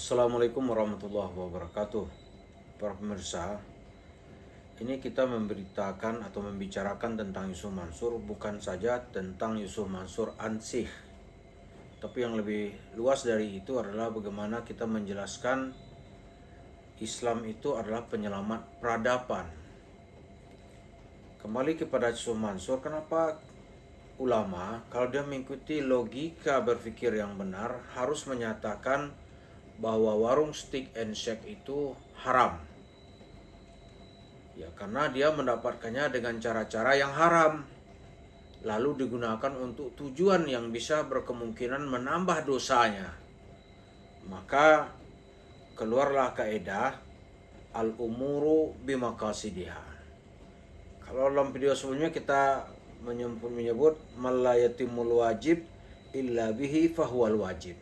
Assalamualaikum warahmatullahi wabarakatuh. Para pemirsa, ini kita memberitakan atau membicarakan tentang Yusuf Mansur, bukan saja tentang Yusuf Mansur Ansih, tapi yang lebih luas dari itu adalah bagaimana kita menjelaskan Islam itu adalah penyelamat peradaban. Kembali kepada Yusuf Mansur, kenapa ulama kalau dia mengikuti logika berpikir yang benar harus menyatakan bahwa warung steak and shake itu haram? Ya, karena dia mendapatkannya dengan cara-cara yang haram, lalu digunakan untuk tujuan yang bisa berkemungkinan menambah dosanya. Maka keluarlah kaidah al-umuru bimaqasidiha. Kalau dalam video sebelumnya kita menyebut malayatimul wajib illa bihi fahuwal wajib.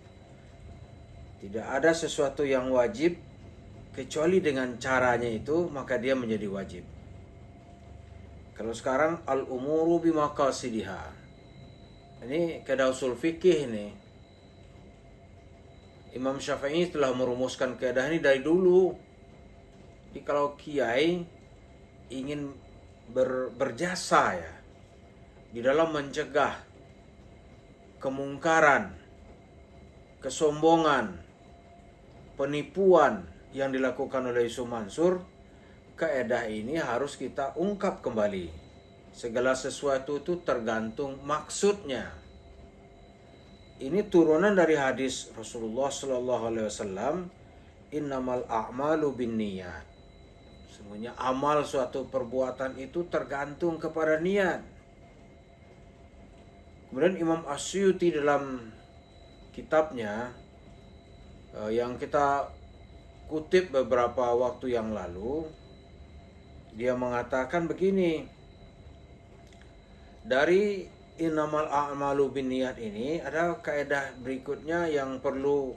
Tidak ada sesuatu yang wajib kecuali dengan caranya itu, maka dia menjadi wajib. Kalau sekarang al-umuru bimaqasidiha. Ini kaidah usul fikih ini. Imam Syafi'i telah merumuskan kaidah ini dari dulu. Jadi kalau kiai ingin berjasa ya di dalam mencegah kemungkaran, kesombongan, penipuan yang dilakukan oleh Yusuf Mansur, kaidah ini harus kita ungkap kembali. Segala sesuatu itu tergantung maksudnya. Ini turunan dari hadis Rasulullah Sallallahu Alaihi Wasallam, innamal a'malu binniyat. Semuanya amal suatu perbuatan itu tergantung kepada niat. Kemudian Imam Asyuti dalam kitabnya yang kita kutip beberapa waktu yang lalu, dia mengatakan begini, dari innamal a'malu binniyat ini ada kaidah berikutnya yang perlu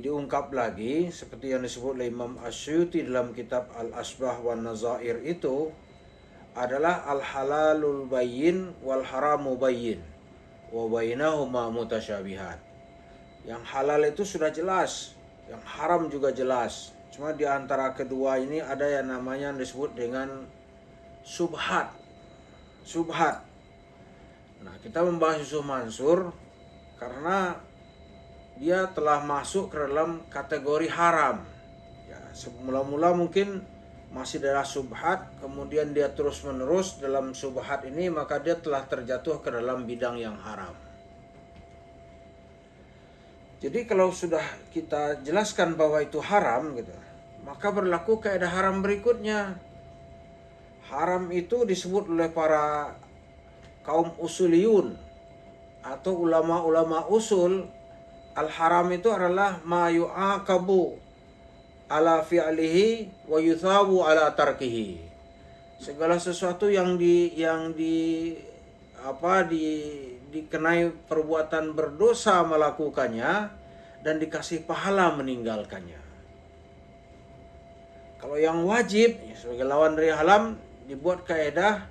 diungkap lagi, seperti yang disebut oleh Imam Asyuti dalam kitab Al-Asbah wan Nazair, itu adalah al-halalul bayyin wal haramu bayyin wa bainahuma mutasyabihat. Yang halal itu sudah jelas, yang haram juga jelas. Cuma di antara kedua ini ada yang namanya disebut dengan subhat. Subhat. Nah, kita membahas Yusuf Mansur karena dia telah masuk ke dalam kategori haram. Ya, semula-mula mungkin masih adalah subhat, kemudian dia terus menerus dalam subhat ini, maka dia telah terjatuh ke dalam bidang yang haram. Jadi kalau sudah kita jelaskan bahwa itu haram gitu, maka berlaku kaidah haram berikutnya. Haram itu disebut oleh para kaum usuliyun atau ulama-ulama usul, al-haram itu adalah ma yu'aqabu ala fi'lihi wa yuthabu ala tarkihi. Segala sesuatu yang dikenai perbuatan berdosa melakukannya dan dikasih pahala meninggalkannya. Kalau yang wajib sebagai lawan dari haram dibuat kaidah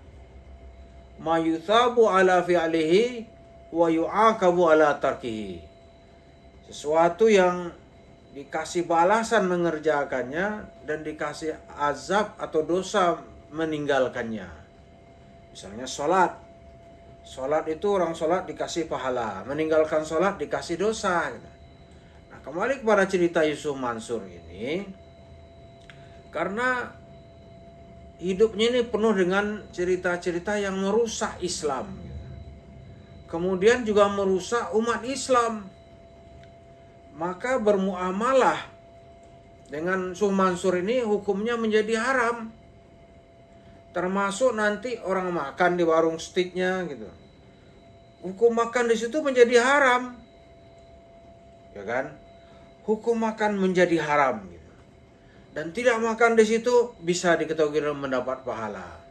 ma yuthabu ala fi'lihi wa yu'aqabu ala tarkihi. Sesuatu yang dikasih balasan mengerjakannya dan dikasih azab atau dosa meninggalkannya. Misalnya sholat. Sholat itu orang sholat dikasih pahala, meninggalkan sholat dikasih dosa. Nah, kembali kepada cerita Yusuf Mansur ini, karena hidupnya ini penuh dengan cerita-cerita yang merusak Islam, kemudian juga merusak umat Islam, maka bermuamalah dengan Yusuf Mansur ini hukumnya menjadi haram. Termasuk nanti orang makan di warung steaknya gitu, hukum makan di situ menjadi haram, ya kan? Hukum makan menjadi haram gitu. Dan tidak makan di situ bisa diketahui mendapat pahala.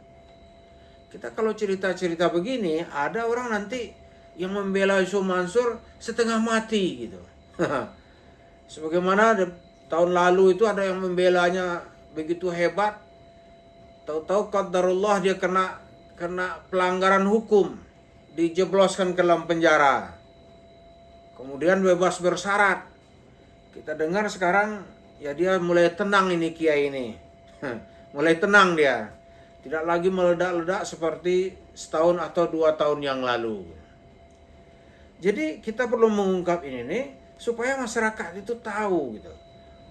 Kita kalau cerita-cerita begini, ada orang nanti yang membela Yusuf Mansur setengah mati gitu. Sebagaimana tahun lalu itu ada yang membelanya begitu hebat, tahu-tahu qadarullah dia kena pelanggaran hukum, dijebloskan ke dalam penjara. Kemudian bebas bersyarat. Kita dengar sekarang, ya dia mulai tenang ini kiai ini. Mulai tenang dia. Tidak lagi meledak-ledak seperti setahun atau 2 tahun yang lalu. Jadi kita perlu mengungkap ini nih, supaya masyarakat itu tahu gitu,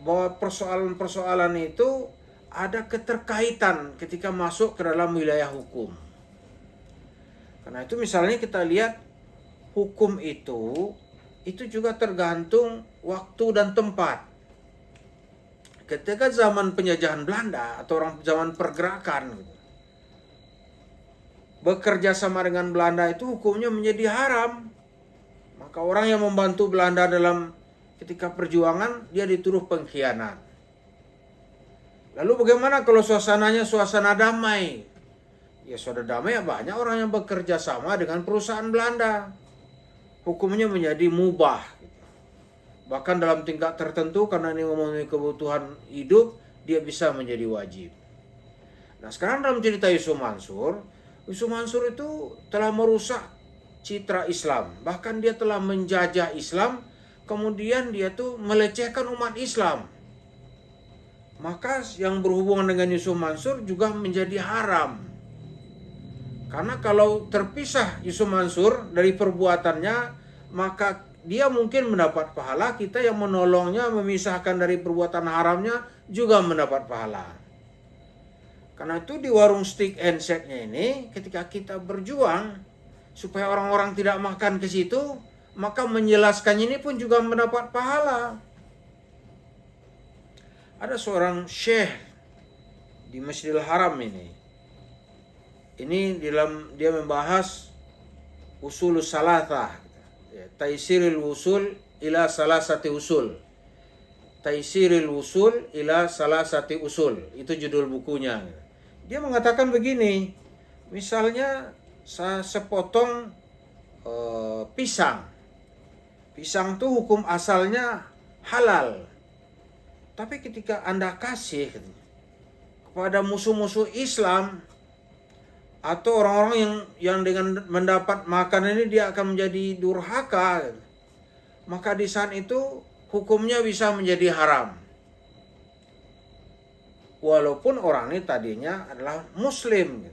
bahwa persoalan-persoalan itu ada keterkaitan ketika masuk ke dalam wilayah hukum. Karena itu misalnya kita lihat hukum itu juga tergantung waktu dan tempat. Ketika zaman penjajahan Belanda atau orang zaman pergerakan gitu, bekerja sama dengan Belanda itu hukumnya menjadi haram. Maka orang yang membantu Belanda dalam ketika perjuangan, dia dituduh pengkhianat. Lalu bagaimana kalau suasananya suasana damai? Ya sudah damai, ya banyak orang yang bekerja sama dengan perusahaan Belanda. Hukumnya menjadi mubah. Bahkan dalam tingkat tertentu, karena ini memenuhi kebutuhan hidup, dia bisa menjadi wajib. Nah sekarang dalam cerita Yusuf Mansur itu telah merusak citra Islam. Bahkan dia telah menjajah Islam, kemudian dia tuh melecehkan umat Islam. Maka yang berhubungan dengan Yusuf Mansur juga menjadi haram. Karena kalau terpisah Yusuf Mansur dari perbuatannya, maka dia mungkin mendapat pahala, kita yang menolongnya, memisahkan dari perbuatan haramnya juga mendapat pahala. Karena itu di warung steak and shake-nya ini, ketika kita berjuang supaya orang-orang tidak makan ke situ, maka menjelaskannya ini pun juga mendapat pahala. Ada seorang syekh di Masjidil Haram ini. Ini dia membahas usulus salatah. Taisiril wusul ila salasati usul. Taisiril wusul ila salasati usul. Itu judul bukunya. Dia mengatakan begini, misalnya sepotong pisang. Pisang itu hukum asalnya halal. Tapi ketika Anda kasih kepada musuh-musuh Islam atau orang-orang yang dengan mendapat makan ini dia akan menjadi durhaka, maka di saat itu hukumnya bisa menjadi haram. Walaupun orang ini tadinya adalah muslim,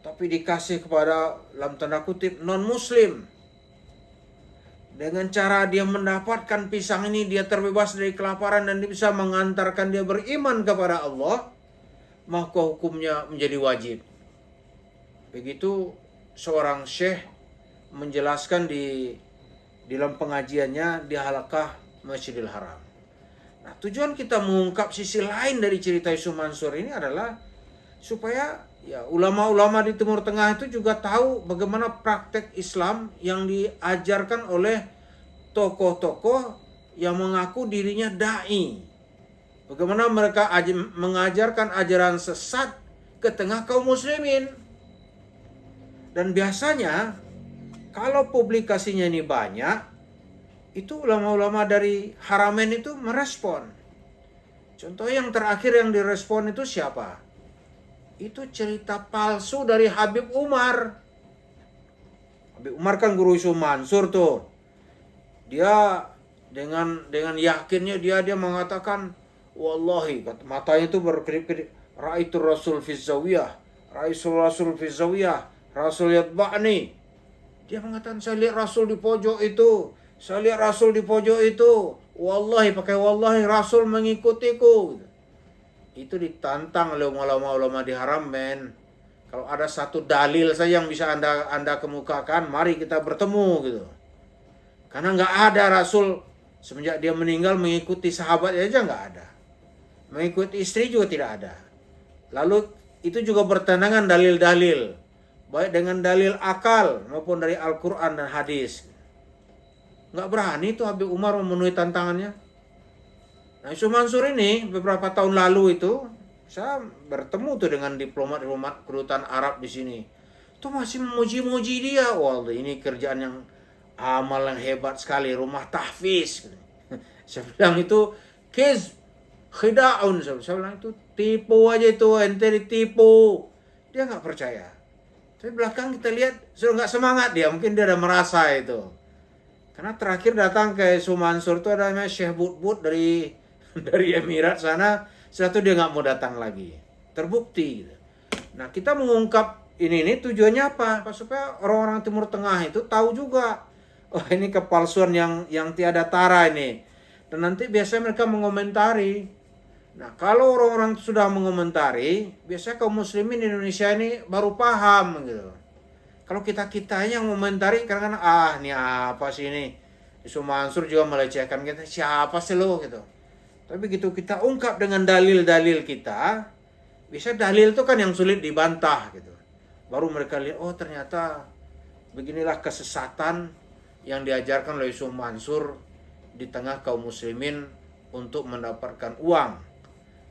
tapi dikasih kepada dalam tanda kutip non-muslim. Dengan cara dia mendapatkan pisang ini, dia terbebas dari kelaparan dan dia bisa mengantarkan dia beriman kepada Allah, maka hukumnya menjadi wajib. Begitu seorang syekh menjelaskan di dalam pengajiannya di halaqah Masjidil Haram. Nah, tujuan kita mengungkap sisi lain dari cerita Yusuf Mansur ini adalah supaya ya ulama-ulama di Timur Tengah itu juga tahu bagaimana praktek Islam yang diajarkan oleh tokoh-tokoh yang mengaku dirinya dai. Bagaimana mereka mengajarkan ajaran sesat ke tengah kaum muslimin. Dan biasanya kalau publikasinya ini banyak, itu ulama-ulama dari Haramain itu merespon. Contoh yang terakhir yang direspon itu siapa? Itu cerita palsu dari Habib Umar. Habib Umar kan guru Yusuf Mansur tuh. Dia dengan yakinnya dia mengatakan, wallahi, matanya itu berkedip-kedip, ra'aitu Rasul fi zawiyah, Rasul fi zawiyah, Rasul yatba'ni. Dia mengatakan, saya lihat Rasul di pojok itu. Saya lihat Rasul di pojok itu. Wallahi, pakai wallahi, Rasul mengikutiku. Itu ditantang oleh ulama-ulama di Haramain. Kalau ada satu dalil saja yang bisa Anda kemukakan, mari kita bertemu gitu. Karena nggak ada Rasul semenjak dia meninggal mengikuti sahabat aja nggak ada. Mengikuti istri juga tidak ada. Lalu itu juga bertentangan dalil-dalil. Baik dengan dalil akal maupun dari Al-Quran dan hadis. Nggak berani tuh Habib Umar memenuhi tantangannya. Nah Yusuf Mansur ini beberapa tahun lalu itu saya bertemu tuh dengan diplomat kedutaan Arab di sini. Tuh masih memuji-muji dia. Wah ini kerjaan yang amal yang hebat sekali. Rumah tahfiz. Saya bilang itu kiz khida'un. Saya bilang itu tipu aja itu. Ente ditipu. Dia nggak percaya. Tapi belakang kita lihat sudah nggak semangat dia. Mungkin dia udah merasa itu. Karena terakhir datang ke Sumansur itu adanya Syekh Bud dari dari Emirat sana, setelah itu dia nggak mau datang lagi. Terbukti gitu. Nah, kita mengungkap ini tujuannya apa? Supaya orang-orang Timur Tengah itu tahu juga, oh ini kepalsuan yang tiada tara ini. Dan nanti biasanya mereka mengomentari. Nah, kalau orang-orang sudah mengomentari, biasanya kaum muslimin di Indonesia ini baru paham gitu. Kalau kita yang mengomentari kadang-kadang ini apa sih ini? Yusuf Mansur juga melecehkan kita, siapa sih lo gitu. Tapi begitu kita ungkap dengan dalil-dalil kita, bisa dalil itu kan yang sulit dibantah gitu. Baru mereka lihat, oh ternyata beginilah kesesatan yang diajarkan oleh Yusuf Mansur di tengah kaum muslimin untuk mendapatkan uang.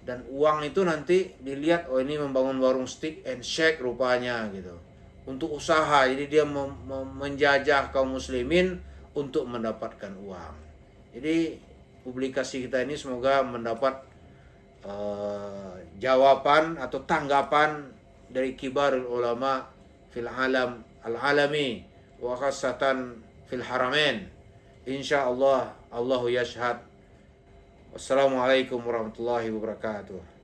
Dan uang itu nanti dilihat, oh ini membangun warung stick and shake rupanya gitu. Untuk usaha, jadi dia menjajah kaum muslimin untuk mendapatkan uang. Jadi publikasi kita ini semoga mendapat jawaban atau tanggapan dari kibarul ulama fil alam al-alami wa khassatan fil haramain. Insyaallah Allahu yashhad. Wassalamualaikum warahmatullahi wabarakatuh.